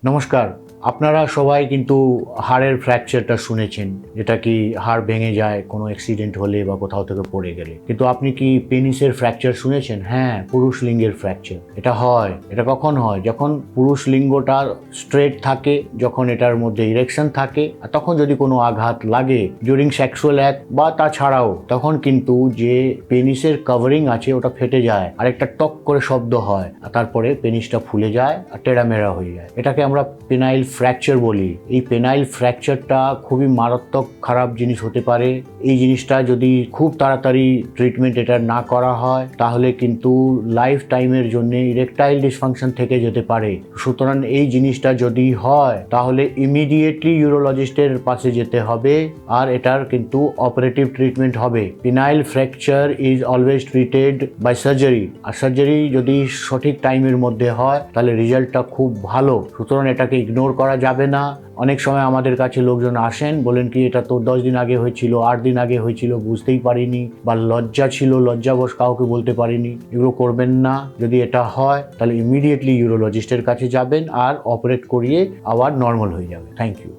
নমস্কার। আপনারা সবাই কিন্তু হাড়ের ফ্র্যাকচারটা শুনেছেন, যেটা কি হাড় ভেঙে যায় কোনো অ্যাক্সিডেন্ট হলে বা কোথাও থেকে পড়ে গেলে। কিন্তু আপনি কি পেনিসের ফ্র্যাকচার শুনেছেন? হ্যাঁ, পুরুষ লিঙ্গের ফ্র্যাকচার। এটা হয়। এটা কখন হয়? যখন পুরুষ লিঙ্গটা স্ট্রেট থাকে, যখন এটার মধ্যে ইরেকশন থাকে, আর তখন যদি কোনো আঘাত লাগে ডিউরিং সেক্সুয়াল অ্যাক্ট বা তাছাড়াও, তখন কিন্তু যে পেনিসের কভারিং আছে ওটা ফেটে যায় আর একটা টক করে শব্দ হয়, আর তারপরে পেনিসটা ফুলে যায় আর টেড়ামেড়া হয়ে যায়। এটাকে আমরা পেনাইল ফ্র্যাকচার বলি। এই পেনাইল ফ্র্যাকচারটা খুবই মারাত্মক খারাপ জিনিস হতে পারে। এই জিনিসটা যদি খুব তাড়াতাড়ি ট্রিটমেন্ট এটা না করা হয়, তাহলে কিন্তু লাইফ টাইমের জন্য ইরেকটাইল ডিসফাংশন থেকে যেতে পারে। সুতরাং এই জিনিসটা যদি হয়, তাহলে ইমিডিয়েটলি ইউরোলজিস্টের পাশে যেতে হবে, আর এটার কিন্তু অপারেটিভ ট্রিটমেন্ট হবে। Penile fracture is always treated by surgery, আর সার্জারি যদি সঠিক টাইমের মধ্যে হয়, তাহলে রেজাল্টটা খুব ভালো। সুতরাং এটাকে ইগনোর করা যাবে না। অনেক সময় আমাদের কাছে লোকজন আসেন, বলেন কি এটা তো 10 দিন আগে হয়েছিল, 8 দিন আগে হয়েছিল, বুঝতেই পারিনি, বা লজ্জা ছিল, লজ্জাবশ কাউকে বলতে পারিনি। এগুলো করবেন না। যদি এটা হয়, তাহলে ইমিডিয়েটলি ইউরোলজিস্টের কাছে যাবেন আর অপারেট করিয়ে আবার নর্মাল হয়ে যাবে। Thank you.